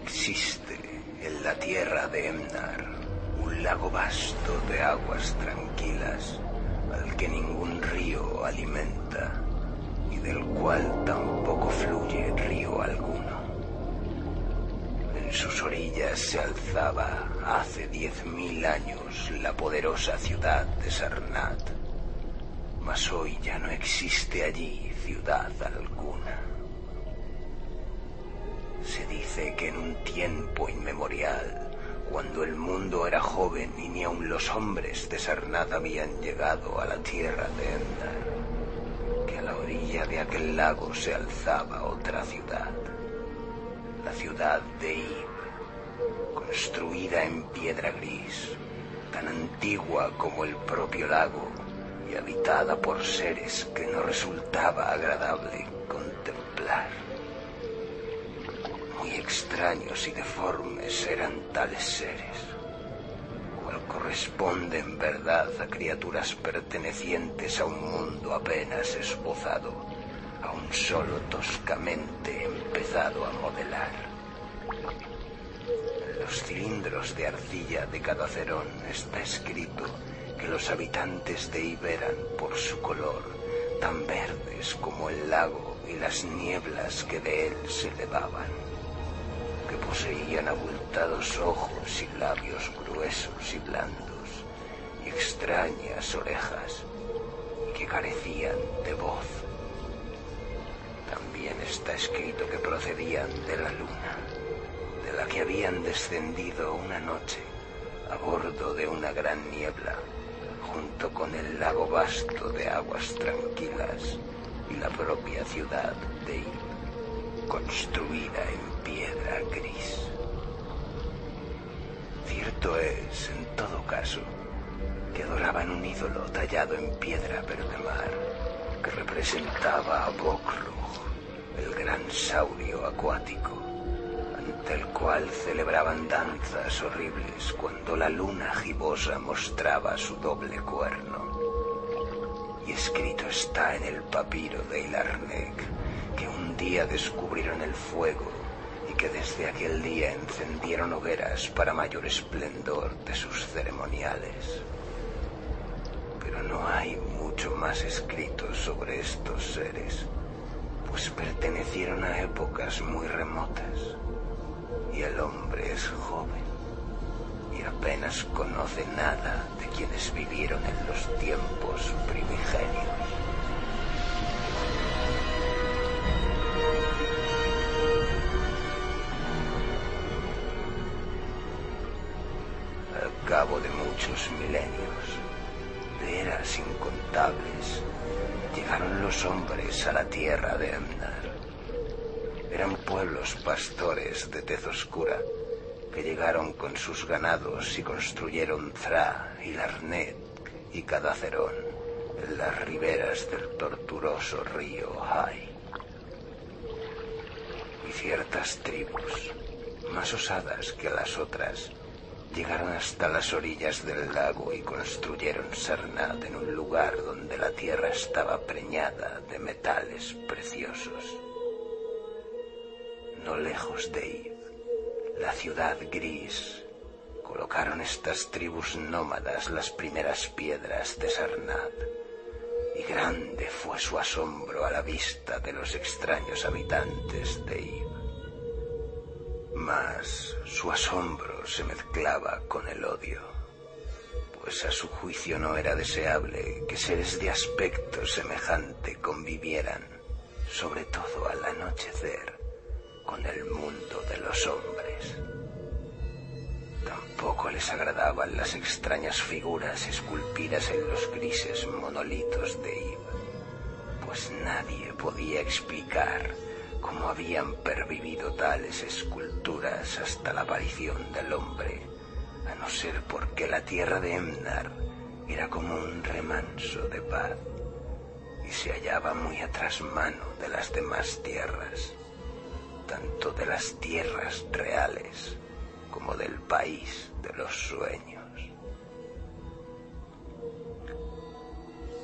Existe en la tierra de Emnar un lago vasto de aguas tranquilas al que ningún río alimenta y del cual tampoco fluye río alguno. En sus orillas se alzaba hace 10.000 años la poderosa ciudad de Sarnath, mas hoy ya no existe allí ciudad alguna. Se dice que en un tiempo inmemorial, cuando el mundo era joven y ni aun los hombres de Sarnath habían llegado a la tierra de Emnar, que a la orilla de aquel lago se alzaba otra ciudad, la ciudad de Ib, construida en piedra gris, tan antigua como el propio lago y habitada por seres que no resultaba agradable contemplar. Muy extraños y deformes eran tales seres, cual corresponde en verdad a criaturas pertenecientes a un mundo apenas esbozado, aún solo toscamente empezado a modelar. En los cilindros de arcilla de Cadacerón está escrito que los habitantes de Ib eran, por su color, tan verdes como el lago y las nieblas que de él se elevaban, que poseían abultados ojos y labios gruesos y blandos, y extrañas orejas, y que carecían de voz. También está escrito que procedían de la luna, de la que habían descendido una noche a bordo de una gran niebla, junto con el lago vasto de aguas tranquilas y la propia ciudad de Ib, construida en piedra gris. Cierto es, en todo caso, que adoraban un ídolo tallado en piedra verde mar, que representaba a Bokruj, el gran saurio acuático, ante el cual celebraban danzas horribles cuando la luna gibosa mostraba su doble cuerno. Y escrito está en el papiro de Ilarnec que un día descubrieron el fuego y que desde aquel día encendieron hogueras para mayor esplendor de sus ceremoniales. Pero no hay mucho más escrito sobre estos seres, pues pertenecieron a épocas muy remotas, y el hombre es joven y apenas conoce nada de quienes vivieron en los tiempos primigenios. Al cabo de muchos milenios, de eras incontables, llegaron los hombres a la tierra de Emnar. Eran pueblos pastores de tez oscura que llegaron con sus ganados y construyeron Thra, Ilarnec y Cadacerón en las riberas del tortuoso río Hai. Y ciertas tribus, más osadas que las otras, llegaron hasta las orillas del lago y construyeron Sarnath en un lugar donde la tierra estaba preñada de metales preciosos. No lejos de Ib, la ciudad gris, colocaron estas tribus nómadas las primeras piedras de Sarnath, y grande fue su asombro a la vista de los extraños habitantes de Ib. Mas su asombro se mezclaba con el odio, pues a su juicio no era deseable que seres de aspecto semejante convivieran, sobre todo al anochecer, con el mundo de los hombres. Tampoco les agradaban las extrañas figuras esculpidas en los grises monolitos de Ib, pues nadie podía explicar cómo habían pervivido tales esculturas hasta la aparición del hombre, a no ser porque la tierra de Emnar era como un remanso de paz y se hallaba muy a trasmano de las demás tierras, tanto de las tierras reales como del país de los sueños.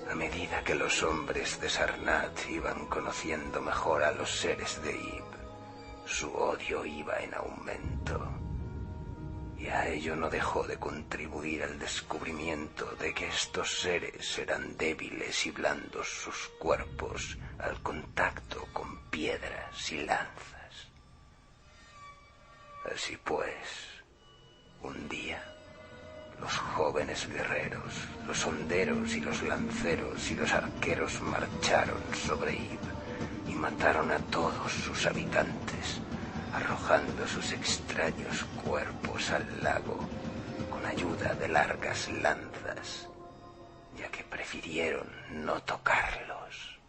A medida que los hombres de Sarnath iban conociendo mejor a los seres de Ib, Su odio iba en aumento, y a ello no dejó de contribuir el descubrimiento de que estos seres eran débiles y blandos sus cuerpos al contacto con piedras y lanzas. Así pues, un día, los jóvenes guerreros, los honderos y los lanceros y los arqueros marcharon sobre Ib y mataron a todos sus habitantes, arrojando sus extraños cuerpos al lago con ayuda de largas lanzas, ya que prefirieron no tocarlos.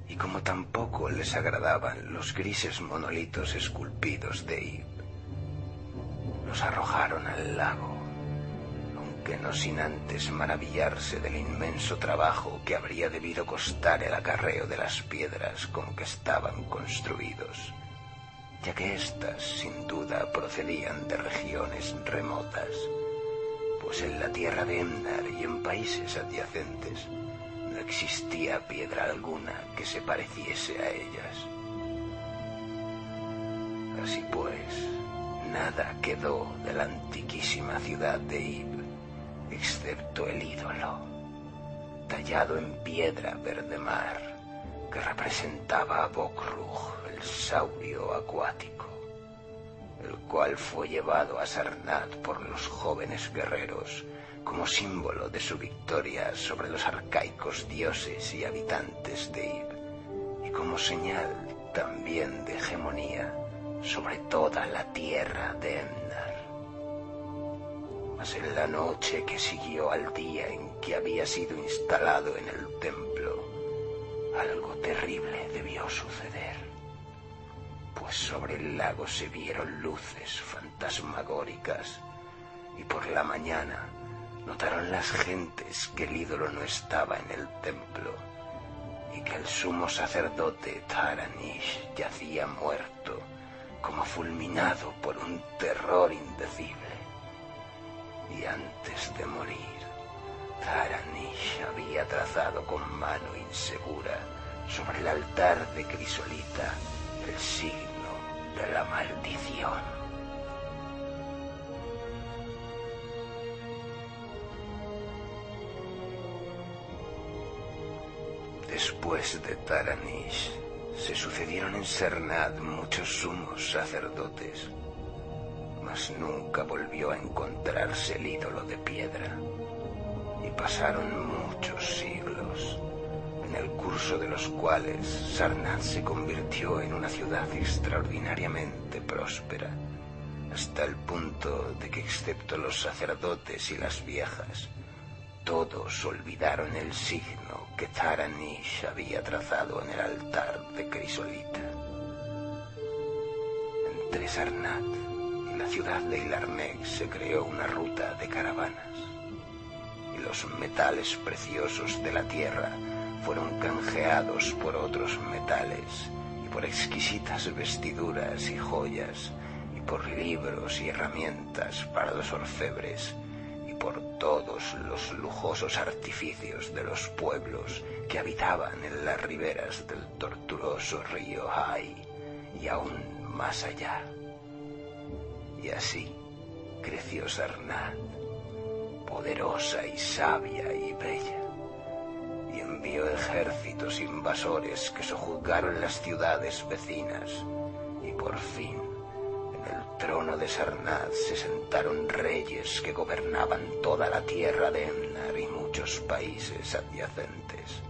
Y como tampoco les agradaban los grises monolitos esculpidos de Ib, los arrojaron al lago, aunque no sin antes maravillarse del inmenso trabajo que habría debido costar el acarreo de las piedras con que estaban construidos, ya que éstas sin duda procedían de regiones remotas, pues en la tierra de Emnar y en países adyacentes no existía piedra alguna que se pareciese a ellas. Así pues, nada quedó de la antiquísima ciudad de Ib, excepto el ídolo, tallado en piedra verde mar, que representaba a Bokrug, el saurio acuático, el cual fue llevado a Sarnath por los jóvenes guerreros como símbolo de su victoria sobre los arcaicos dioses y habitantes de Ib, y como señal también de hegemonía sobre toda la tierra de Emnar. Mas en la noche que siguió al día en que había sido instalado en el templo, algo terrible debió suceder, pues sobre el lago se vieron luces fantasmagóricas, y por la mañana notaron las gentes que el ídolo no estaba en el templo, y que el sumo sacerdote Taranish yacía muerto, como fulminado por un terror indecible. Y antes de morir, Taranish había trazado con mano insegura sobre el altar de crisolita el signo de la maldición. Después de Taranish, se sucedieron en Sarnath muchos sumos sacerdotes, mas nunca volvió a encontrarse el ídolo de piedra, y pasaron muchos siglos, en el curso de los cuales Sarnath se convirtió en una ciudad extraordinariamente próspera, hasta el punto de que, excepto los sacerdotes y las viejas, todos olvidaron el signo que Taranish había trazado en el altar de crisolita. Entre Sarnath y la ciudad de Ilarneg se creó una ruta de caravanas, y los metales preciosos de la tierra fueron canjeados por otros metales, y por exquisitas vestiduras y joyas, y por libros y herramientas para los orfebres, por todos los lujosos artificios de los pueblos que habitaban en las riberas del tortuoso río Hai y aún más allá. Y así creció Sarnath, poderosa y sabia y bella, y envió ejércitos invasores que sojuzgaron las ciudades vecinas, y por fin en el trono de Sarnath se sentaron reyes que gobernaban toda la tierra de Emnar y muchos países adyacentes.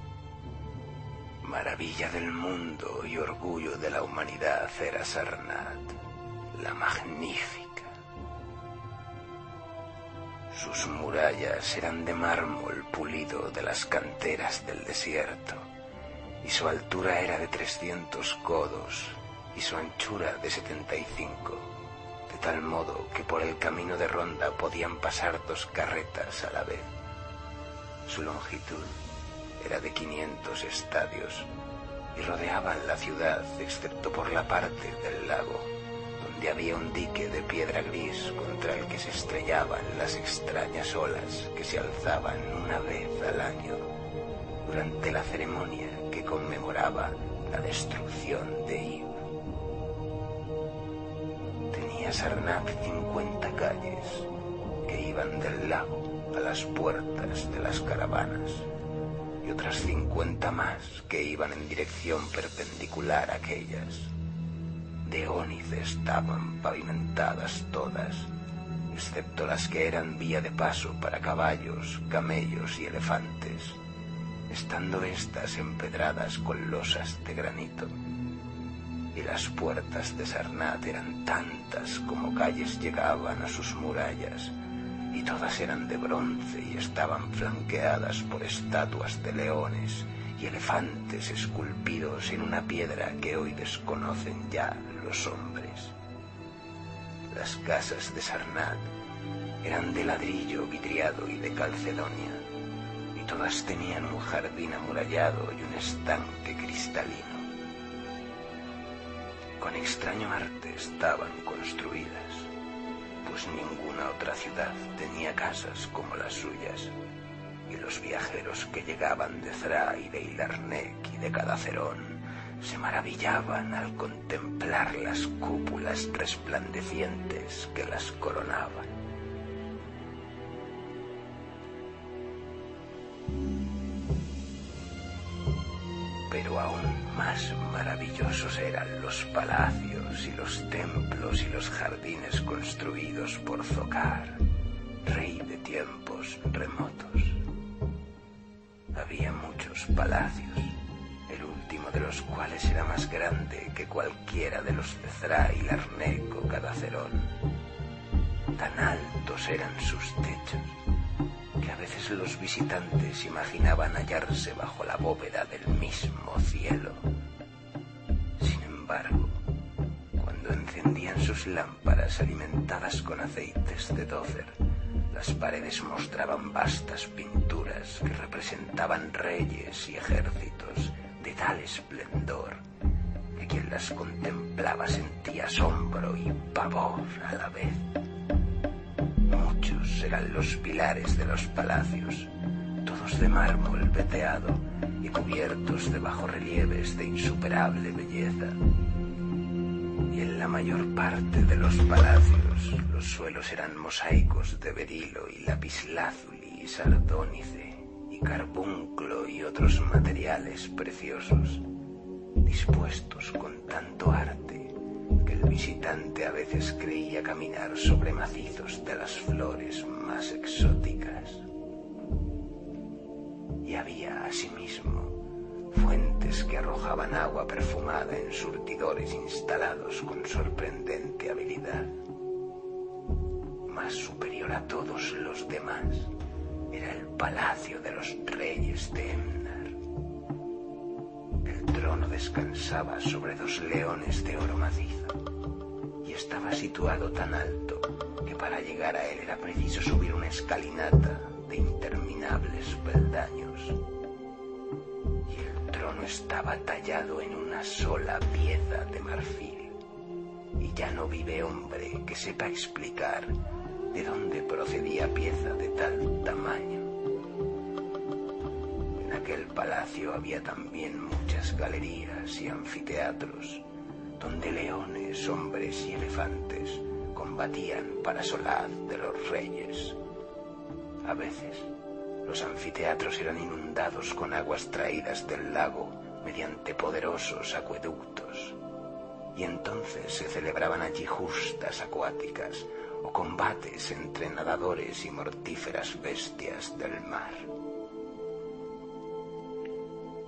Maravilla del mundo y orgullo de la humanidad era Sarnath, la magnífica. Sus murallas eran de mármol pulido de las canteras del desierto, y su altura era de 300 codos, y su anchura de 75, de tal modo que por el camino de ronda podían pasar 2 carretas a la vez. Su longitud era de 500 estadios, y rodeaban la ciudad excepto por la parte del lago, donde había un dique de piedra gris contra el que se estrellaban las extrañas olas que se alzaban una vez al año, durante la ceremonia que conmemoraba la destrucción de Ib. Tenía Sarnath 50 calles que iban del lago a las puertas de las caravanas y otras 50 más que iban en dirección perpendicular a aquellas. De ónice estaban pavimentadas todas, excepto las que eran vía de paso para caballos, camellos y elefantes, estando éstas empedradas con losas de granito. Y las puertas de Sarnath eran tantas como calles llegaban a sus murallas, y todas eran de bronce y estaban flanqueadas por estatuas de leones y elefantes esculpidos en una piedra que hoy desconocen ya los hombres. Las casas de Sarnath eran de ladrillo vidriado y de calcedonia, y todas tenían un jardín amurallado y un estanque cristalino. Con extraño arte estaban construidas, pues ninguna otra ciudad tenía casas como las suyas, y los viajeros que llegaban de Thra y de Ilarnec y de Cadacerón se maravillaban al contemplar las cúpulas resplandecientes que las coronaban. Pero aún más maravillosos eran los palacios y los templos y los jardines construidos por Zocar, rey de tiempos remotos. Había muchos palacios, el último de los cuales era más grande que cualquiera de los de Thra, Ilarnec o Cadacerón. Tan altos eran sus techos que a veces los visitantes imaginaban hallarse bajo la bóveda del mismo cielo. Sin embargo, cuando encendían sus lámparas alimentadas con aceites de Dother, las paredes mostraban vastas pinturas que representaban reyes y ejércitos de tal esplendor que quien las contemplaba sentía asombro y pavor a la vez. Muchos eran los pilares de los palacios, todos de mármol veteado y cubiertos de bajorrelieves de insuperable belleza. Y en la mayor parte de los palacios los suelos eran mosaicos de berilo y lapislázuli y sardónice y carbunclo y otros materiales preciosos, dispuestos con tanto arte que el visitante a veces creía caminar sobre macizos de las flores más exóticas. Y había asimismo fuentes que arrojaban agua perfumada en surtidores instalados con sorprendente habilidad. Más superior a todos los demás era el palacio de los reyes de Emnar. El trono descansaba sobre 2 leones de oro macizo y estaba situado tan alto que para llegar a él era preciso subir una escalinata de interminables peldaños. Y el trono estaba tallado en una sola pieza de marfil, y ya no vive hombre que sepa explicar de dónde procedía pieza de tal tamaño. En aquel palacio había también muchas galerías y anfiteatros, donde leones, hombres y elefantes combatían para solaz de los reyes. A veces, los anfiteatros eran inundados con aguas traídas del lago mediante poderosos acueductos, y entonces se celebraban allí justas acuáticas o combates entre nadadores y mortíferas bestias del mar.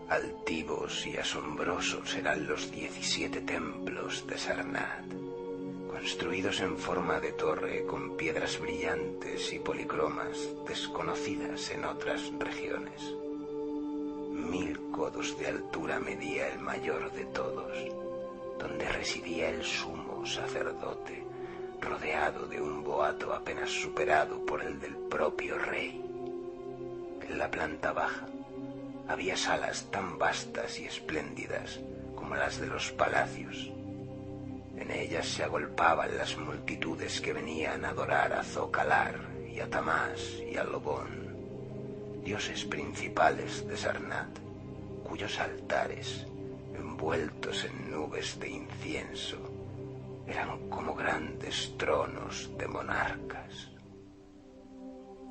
Altivos y asombrosos eran los 17 templos de Sarnath, construidos en forma de torre con piedras brillantes y policromas desconocidas en otras regiones. 1000 codos de altura medía el mayor de todos, donde residía el sumo sacerdote, rodeado de un boato apenas superado por el del propio rey. En la planta baja había salas tan vastas y espléndidas como las de los palacios. En ellas se agolpaban las multitudes que venían a adorar a Zocalar y a Tamás y a Lobón, dioses principales de Sarnath, cuyos altares, envueltos en nubes de incienso, eran como grandes tronos de monarcas.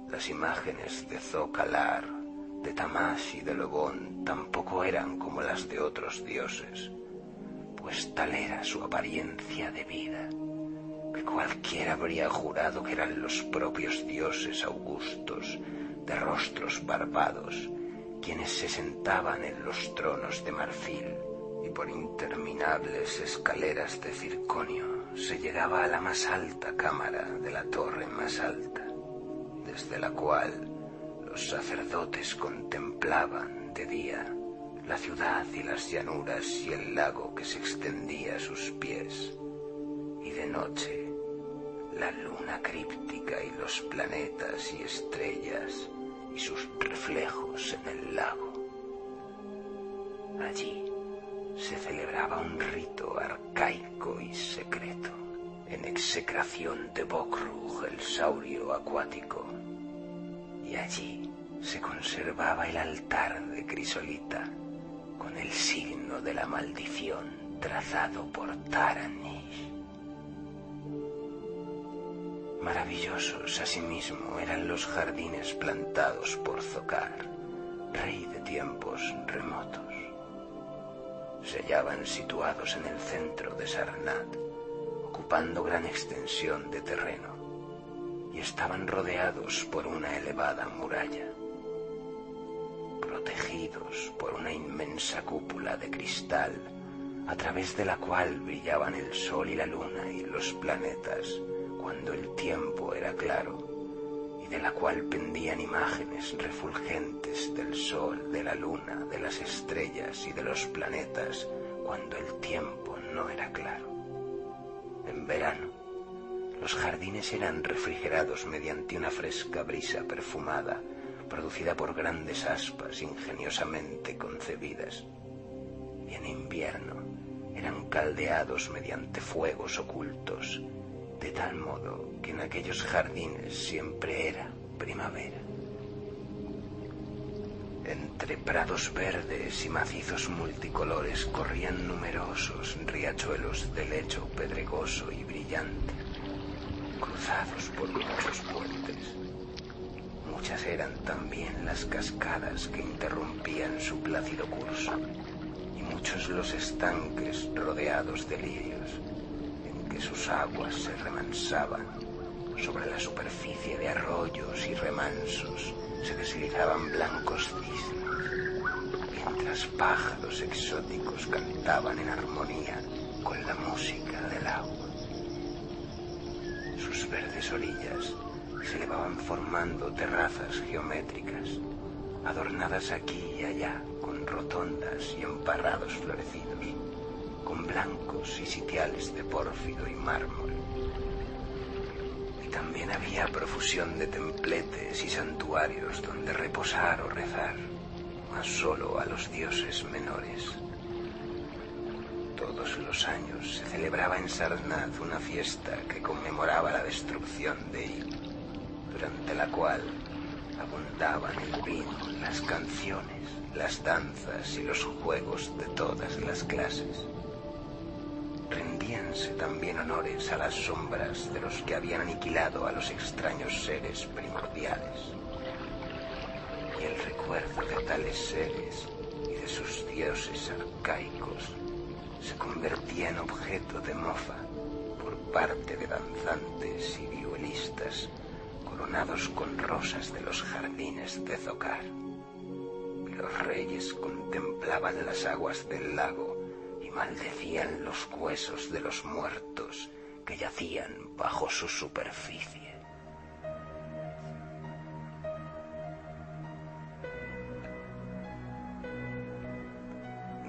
Las imágenes de Zocalar, de Tamás y de Lobón tampoco eran como las de otros dioses, pues tal era su apariencia de vida, que cualquiera habría jurado que eran los propios dioses augustos, de rostros barbados, quienes se sentaban en los tronos de marfil, y por interminables escaleras de circonio se llegaba a la más alta cámara de la torre más alta, desde la cual los sacerdotes contemplaban de día la ciudad y las llanuras y el lago que se extendía a sus pies, y de noche la luna críptica y los planetas y estrellas y sus reflejos en el lago. Allí se celebraba un rito arcaico y secreto, en execración de Bokrug, el saurio acuático, y allí se conservaba el altar de crisolita, con el signo de la maldición trazado por Taranish. Maravillosos asimismo eran los jardines plantados por Zocar, rey de tiempos remotos. Se hallaban situados en el centro de Sarnath, ocupando gran extensión de terreno, y estaban rodeados por una elevada muralla, protegidos por una inmensa cúpula de cristal, a través de la cual brillaban el sol y la luna y los planetas cuando el tiempo era claro, y de la cual pendían imágenes refulgentes del sol, de la luna, de las estrellas y de los planetas cuando el tiempo no era claro. En verano, los jardines eran refrigerados mediante una fresca brisa perfumada, producida por grandes aspas ingeniosamente concebidas, y en invierno eran caldeados mediante fuegos ocultos, de tal modo que en aquellos jardines siempre era primavera. Entre prados verdes y macizos multicolores corrían numerosos riachuelos de lecho pedregoso y brillante, cruzados por muchos puentes. Muchas eran también las cascadas que interrumpían su plácido curso, y muchos los estanques rodeados de lirios, en que sus aguas se remansaban. Sobre la superficie de arroyos y remansos se deslizaban blancos cisnes, mientras pájaros exóticos cantaban en armonía con la música del agua. Sus verdes orillas se elevaban formando terrazas geométricas, adornadas aquí y allá con rotondas y emparrados florecidos, con blancos y sitiales de pórfido y mármol. Y también había profusión de templetes y santuarios donde reposar o rezar, mas solo a los dioses menores. Todos los años se celebraba en Sarnath una fiesta que conmemoraba la destrucción de Ib, durante la cual abundaban el vino, las canciones, las danzas y los juegos de todas las clases. Rendíanse también honores a las sombras de los que habían aniquilado a los extraños seres primordiales. Y el recuerdo de tales seres y de sus dioses arcaicos se convertía en objeto de mofa por parte de danzantes y vihuelistas coronados con rosas de los jardines de Zocar. Los reyes contemplaban las aguas del lago y maldecían los huesos de los muertos que yacían bajo su superficie.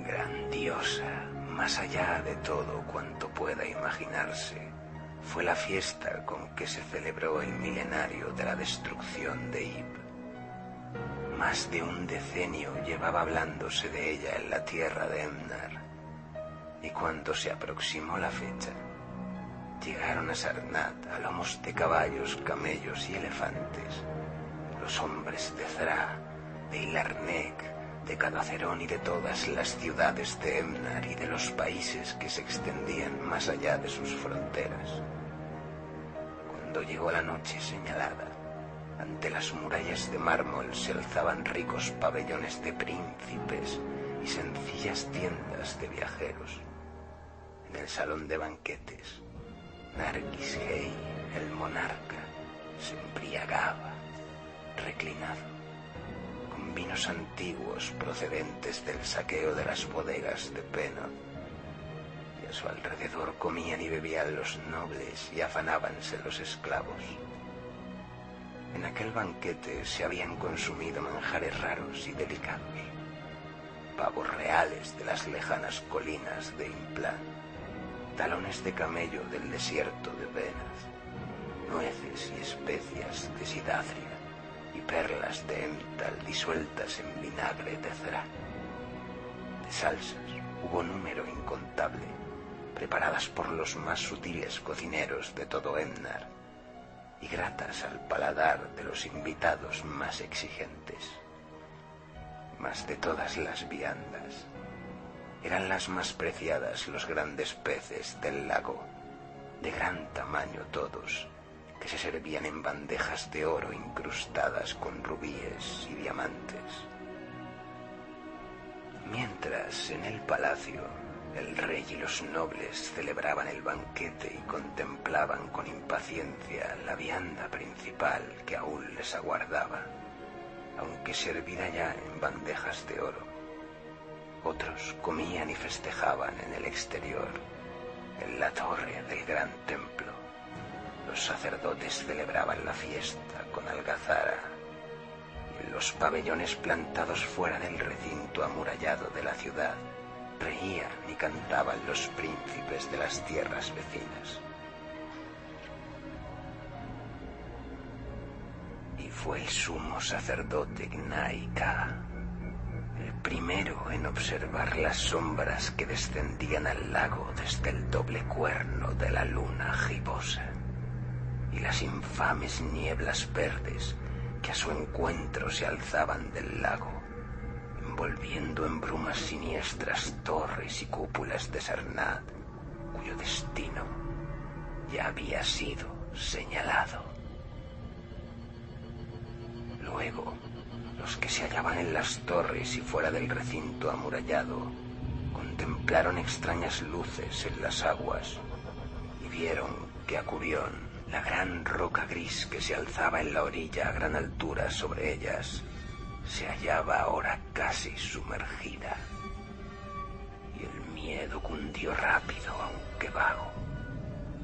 Grandiosa, más allá de todo cuanto pueda imaginarse, fue la fiesta con que se celebró el milenario de la destrucción de Ib. Más de un decenio llevaba hablándose de ella en la tierra de Emnar, y cuando se aproximó la fecha, llegaron a Sarnath a lomos de caballos, camellos y elefantes los hombres de Thra, de Ilarnec, de Cadacerón y de todas las ciudades de Emnar y de los países que se extendían más allá de sus fronteras. Cuando llegó la noche señalada, ante las murallas de mármol se alzaban ricos pabellones de príncipes y sencillas tiendas de viajeros. En el salón de banquetes, Nargis-Hei, el monarca, se embriagaba, reclinado, con vinos antiguos procedentes del saqueo de las bodegas de Penoth, y a su alrededor comían y bebían los nobles y afanábanse los esclavos. En aquel banquete se habían consumido manjares raros y delicados, pavos reales de las lejanas colinas de Implan, talones de camello del desierto de Benath, nueces y especias de Sidadria y perlas de Emtal disueltas en vinagre de Zrak. De salsas hubo número incontable, preparadas por los más sutiles cocineros de todo Emnar y gratas al paladar de los invitados más exigentes. Mas de todas las viandas, eran las más preciadas los grandes peces del lago, de gran tamaño todos, que se servían en bandejas de oro incrustadas con rubíes y diamantes. Mientras en el palacio el rey y los nobles celebraban el banquete y contemplaban con impaciencia la vianda principal que aún les aguardaba, aunque servida ya en bandejas de oro. Otros comían y festejaban en el exterior, en la torre del gran templo. Los sacerdotes celebraban la fiesta con algazara, y en los pabellones plantados fuera del recinto amurallado de la ciudad reían y cantaban los príncipes de las tierras vecinas. Y fue el sumo sacerdote Gnai-Ka el primero en observar las sombras que descendían al lago desde el doble cuerno de la luna gibosa y las infames nieblas verdes que a su encuentro se alzaban del lago, envolviendo en brumas siniestras torres y cúpulas de Sarnath, cuyo destino ya había sido señalado. Luego, los que se hallaban en las torres y fuera del recinto amurallado contemplaron extrañas luces en las aguas y vieron que Acurión, la gran roca gris que se alzaba en la orilla a gran altura sobre ellas, se hallaba ahora casi sumergida, y el miedo cundió rápido aunque vago,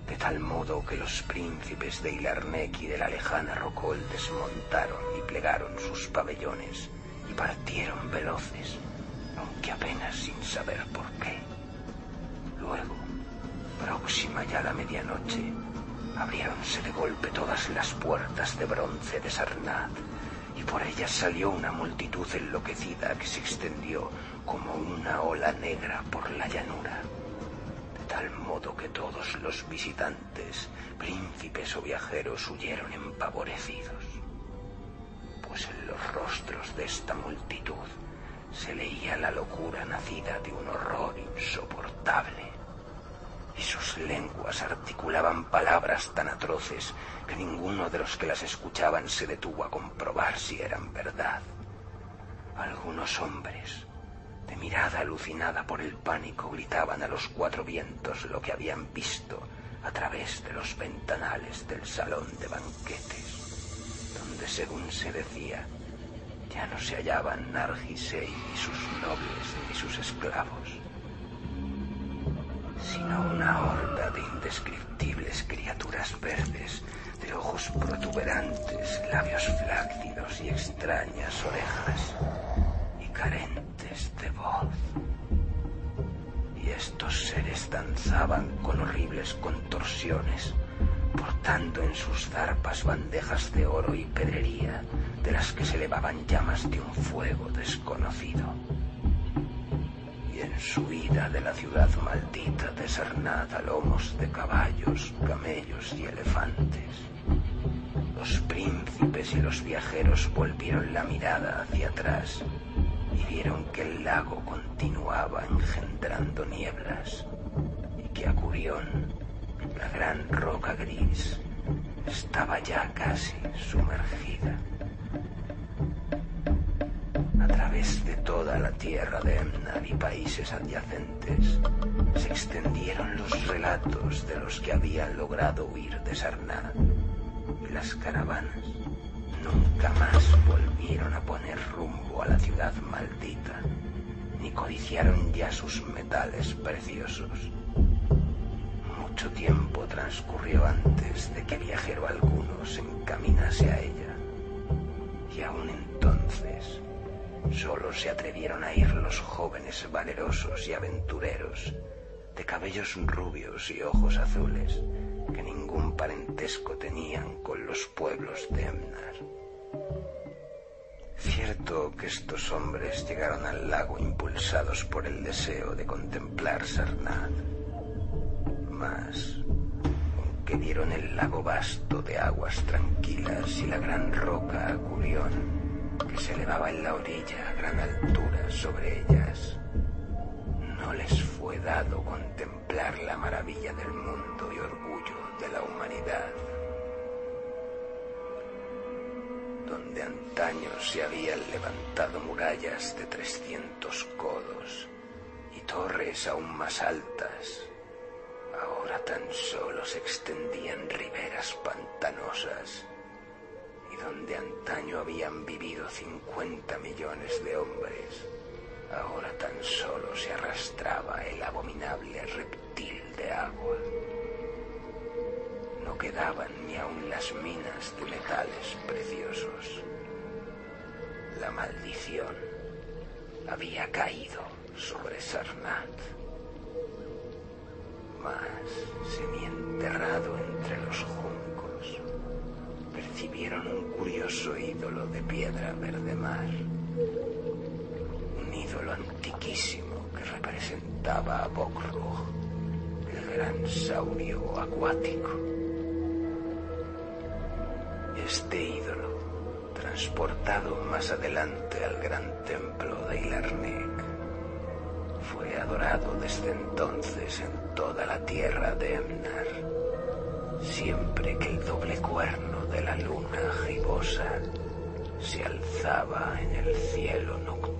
de tal modo que los príncipes de Ilarnec y de la lejana Rocol desmontaron y plegaron sus pabellones y partieron veloces, aunque apenas sin saber por qué. Luego, próxima ya la medianoche, abriéronse de golpe todas las puertas de bronce de Sarnath, y por ellas salió una multitud enloquecida que se extendió como una ola negra por la llanura, de tal modo que todos los visitantes, príncipes o viajeros, huyeron empavorecidos, pues en los rostros de esta multitud se leía la locura nacida de un horror insoportable, y sus lenguas articulaban palabras tan atroces que ninguno de los que las escuchaban se detuvo a comprobar si eran verdad. Algunos hombres, de mirada alucinada por el pánico, gritaban a los cuatro vientos lo que habían visto a través de los ventanales del salón de banquetes, donde, según se decía, ya no se hallaban Nargis-Hei ni sus nobles ni sus esclavos, sino una horda de indescriptibles criaturas verdes, de ojos protuberantes, labios flácidos y extrañas orejas, y carentes de voz. Y estos seres danzaban con horribles contorsiones, portando en sus zarpas bandejas de oro y pedrería, de las que se elevaban llamas de un fuego desconocido. Y en su huida de la ciudad maldita de Sarnath a lomos de caballos, camellos y elefantes, Los príncipes y los viajeros volvieron la mirada hacia atrás y vieron que el lago continuaba engendrando nieblas y que Acurión, la gran roca gris, estaba ya casi sumergida. A través de toda la tierra de Emnar y países adyacentes se extendieron los relatos de los que habían logrado huir de Sarnath, y las caravanas nunca más volvieron a poner rumbo a la ciudad maldita, ni codiciaron ya sus metales preciosos. Mucho tiempo transcurrió antes de que viajero alguno se encaminase a ella, y aún entonces solo se atrevieron a ir los jóvenes valerosos y aventureros, de cabellos rubios y ojos azules, que ningún parentesco tenían con los pueblos de Emnar. Cierto que estos hombres llegaron al lago impulsados por el deseo de contemplar Sarnath, mas aunque vieron el lago vasto de aguas tranquilas y la gran roca Acurión que se elevaba en la orilla a gran altura sobre ellas, no les fue dado contemplar la maravilla del mundo y orgullo de la humanidad. Donde antaño se habían levantado murallas de 300 codos y torres aún más altas, ahora tan solo se extendían riberas pantanosas, y donde antaño habían vivido 50 millones de hombres, ahora tan solo se arrastraba el abominable reptil de agua. No quedaban ni aun las minas de metales preciosos. La maldición había caído sobre Sarnath, mas semienterrado entre los juncos percibieron un curioso ídolo de piedra verde mar, un ídolo antiquísimo que representaba a Bokrug, el gran saurio acuático. Este ídolo, transportado más adelante al gran templo de Ilarnec, fue adorado desde entonces en toda la tierra de Emnar, siempre que el doble cuerno de la luna gibosa se alzaba en el cielo nocturno.